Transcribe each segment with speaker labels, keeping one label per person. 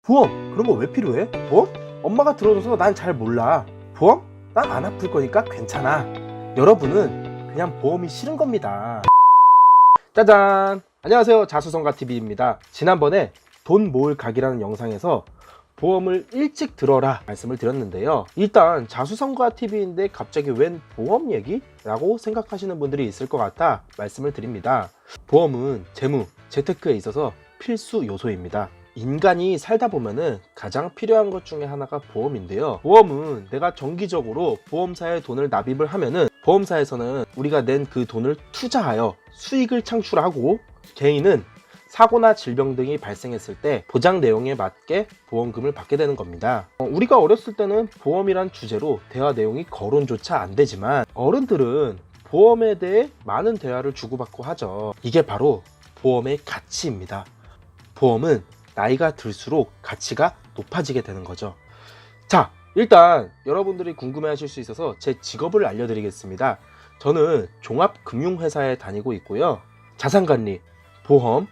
Speaker 1: 보험 그런 거 왜 필요해? 보험? 엄마가 들어줘서 난 잘 몰라. 보험? 난 안 아플 거니까 괜찮아. 여러분은 그냥 보험이 싫은 겁니다. 짜잔! 안녕하세요, 자수성가TV입니다. 지난번에 돈 모을 각이라는 영상에서 보험을 일찍 들어라 말씀을 드렸는데요. 일단 자수성가TV인데 갑자기 웬 보험 얘기? 라고 생각하시는 분들이 있을 것 같아 말씀을 드립니다. 보험은 재무, 재테크에 있어서 필수 요소입니다. 인간이 살다 보면은 가장 필요한 것 중에 하나가 보험인데요. 보험은 내가 정기적으로 보험사에 돈을 납입을 하면은 보험사에서는 우리가 낸 그 돈을 투자하여 수익을 창출하고, 개인은 사고나 질병 등이 발생했을 때 보장 내용에 맞게 보험금을 받게 되는 겁니다. 우리가 어렸을 때는 보험이란 주제로 대화 내용이 거론조차 안 되지만 어른들은 보험에 대해 많은 대화를 주고받고 하죠. 이게 바로 보험의 가치입니다. 보험은 나이가 들수록 가치가 높아지게 되는 거죠. 자, 일단 여러분들이 궁금해 하실 수 있어서 제 직업을 알려드리겠습니다. 저는 종합금융회사에 다니고 있고요. 자산관리, 보험,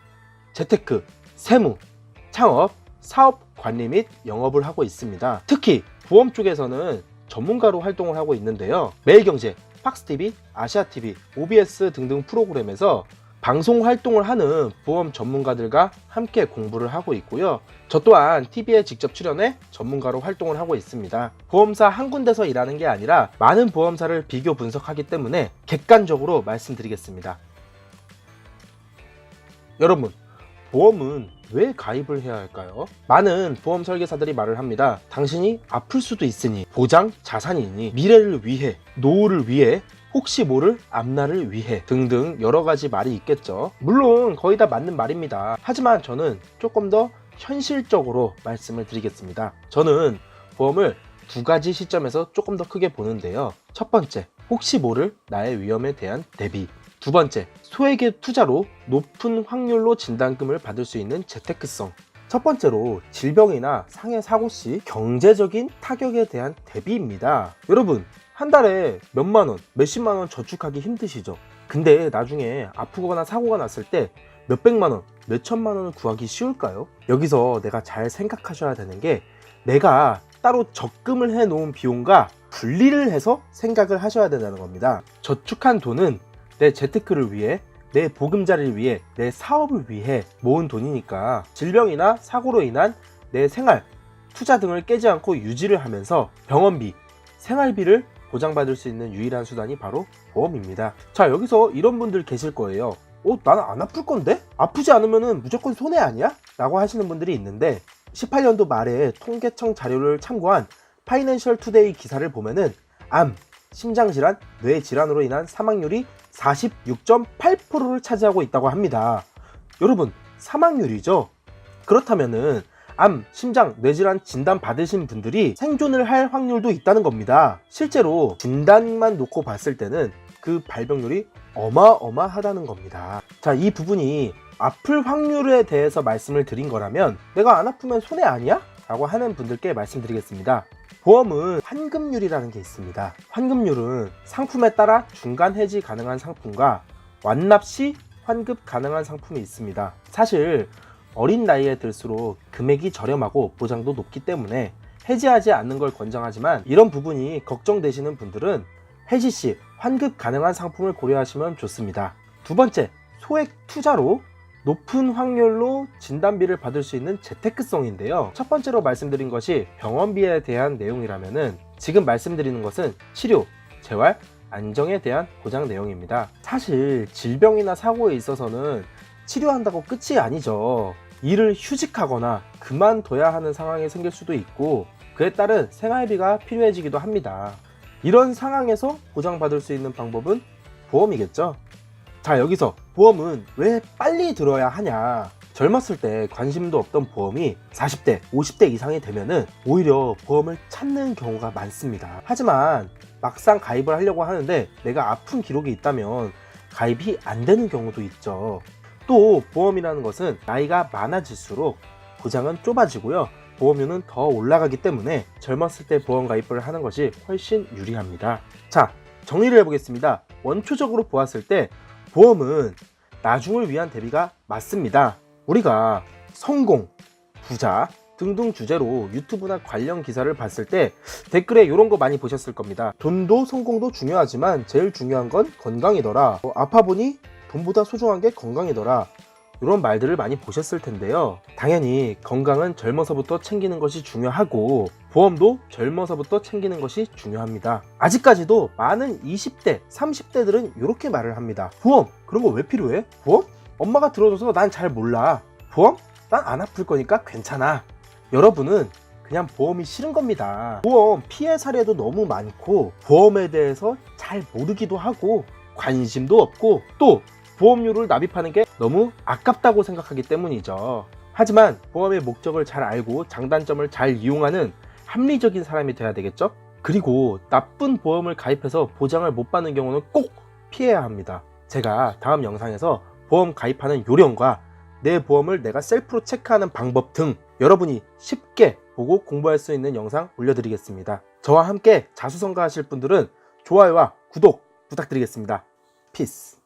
Speaker 1: 재테크, 세무, 창업, 사업 관리 및 영업을 하고 있습니다. 특히 보험 쪽에서는 전문가로 활동을 하고 있는데요. 매일경제, 팍스TV, 아시아TV, OBS 등등 프로그램에서 방송 활동을 하는 보험 전문가들과 함께 공부를 하고 있고요. 저 또한 TV에 직접 출연해 전문가로 활동을 하고 있습니다. 보험사 한 군데서 일하는 게 아니라 많은 보험사를 비교 분석하기 때문에 객관적으로 말씀드리겠습니다. 여러분, 보험은 왜 가입을 해야 할까요? 많은 보험 설계사들이 말을 합니다. 당신이 아플 수도 있으니, 보장 자산이니, 미래를 위해, 노후를 위해, 혹시 모를 앞날을 위해 등등 여러 가지 말이 있겠죠. 물론 거의 다 맞는 말입니다. 하지만 저는 조금 더 현실적으로 말씀을 드리겠습니다. 저는 보험을 두 가지 시점에서 조금 더 크게 보는데요. 첫 번째, 혹시 모를 나의 위험에 대한 대비. 두 번째, 소액의 투자로 높은 확률로 진단금을 받을 수 있는 재테크성. 첫 번째로 질병이나 상해 사고 시 경제적인 타격에 대한 대비입니다. 여러분, 한 달에 몇만 원, 몇십만 원 저축하기 힘드시죠? 근데 나중에 아프거나 사고가 났을 때 몇백만 원, 몇천만 원을 구하기 쉬울까요? 여기서 내가 잘 생각하셔야 되는 게, 내가 따로 적금을 해 놓은 비용과 분리를 해서 생각을 하셔야 된다는 겁니다. 저축한 돈은 내 재테크를 위해, 내 보금자리를 위해, 내 사업을 위해 모은 돈이니까 질병이나 사고로 인한 내 생활, 투자 등을 깨지 않고 유지를 하면서 병원비, 생활비를 보장받을 수 있는 유일한 수단이 바로 보험입니다. 자, 여기서 이런 분들 계실 거예요. 나는 안 아플 건데? 아프지 않으면 무조건 손해 아니야? 라고 하시는 분들이 있는데, 18년도 말에 통계청 자료를 참고한 파이낸셜 투데이 기사를 보면은 암, 심장질환, 뇌질환으로 인한 사망률이 46.8%를 차지하고 있다고 합니다. 여러분, 사망률이죠? 그렇다면은 암, 심장, 뇌질환 진단 받으신 분들이 생존을 할 확률도 있다는 겁니다. 실제로 진단만 놓고 봤을 때는 그 발병률이 어마어마하다는 겁니다. 자, 이 부분이 아플 확률에 대해서 말씀을 드린 거라면 내가 안 아프면 손해 아니야? 라고 하는 분들께 말씀드리겠습니다. 보험은 환급률이라는 게 있습니다. 환급률은 상품에 따라 중간 해지 가능한 상품과 완납 시 환급 가능한 상품이 있습니다. 사실 어린 나이에 들수록 금액이 저렴하고 보장도 높기 때문에 해지하지 않는 걸 권장하지만, 이런 부분이 걱정되시는 분들은 해지 시 환급 가능한 상품을 고려하시면 좋습니다. 두 번째, 소액 투자로 높은 확률로 진단비를 받을 수 있는 재테크성인데요. 첫 번째로 말씀드린 것이 병원비에 대한 내용이라면은, 지금 말씀드리는 것은 치료, 재활, 안정에 대한 보장 내용입니다. 사실 질병이나 사고에 있어서는 치료한다고 끝이 아니죠. 일을 휴직하거나 그만둬야 하는 상황이 생길 수도 있고, 그에 따른 생활비가 필요해지기도 합니다. 이런 상황에서 보장받을 수 있는 방법은 보험이겠죠. 자, 여기서 보험은 왜 빨리 들어야 하냐? 젊었을 때 관심도 없던 보험이 40대, 50대 이상이 되면은 오히려 보험을 찾는 경우가 많습니다. 하지만 막상 가입을 하려고 하는데 내가 아픈 기록이 있다면 가입이 안 되는 경우도 있죠. 또 보험이라는 것은 나이가 많아질수록 보장은 좁아지고요, 보험료는 더 올라가기 때문에 젊었을 때 보험 가입을 하는 것이 훨씬 유리합니다. 자, 정리를 해보겠습니다. 원초적으로 보았을 때 보험은 나중을 위한 대비가 맞습니다. 우리가 성공, 부자, 등등 주제로 유튜브나 관련 기사를 봤을 때 댓글에 이런 거 많이 보셨을 겁니다. 돈도 성공도 중요하지만 제일 중요한 건 건강이더라. 아파 보니 돈보다 소중한 게 건강이더라. 이런 말들을 많이 보셨을 텐데요. 당연히 건강은 젊어서부터 챙기는 것이 중요하고 보험도 젊어서부터 챙기는 것이 중요합니다. 아직까지도 많은 20대, 30대들은 이렇게 말을 합니다. 보험, 그런 거 왜 필요해? 보험? 엄마가 들어줘서 난 잘 몰라. 보험? 난 안 아플 거니까 괜찮아. 여러분은 그냥 보험이 싫은 겁니다. 보험 피해 사례도 너무 많고 보험에 대해서 잘 모르기도 하고 관심도 없고 또 보험료를 납입하는 게 너무 아깝다고 생각하기 때문이죠. 하지만 보험의 목적을 잘 알고 장단점을 잘 이용하는 합리적인 사람이 돼야 되겠죠? 그리고 나쁜 보험을 가입해서 보장을 못 받는 경우는 꼭 피해야 합니다. 제가 다음 영상에서 보험 가입하는 요령과 내 보험을 내가 셀프로 체크하는 방법 등 여러분이 쉽게 보고 공부할 수 있는 영상 올려드리겠습니다. 저와 함께 자수성가하실 분들은 좋아요와 구독 부탁드리겠습니다. 피스.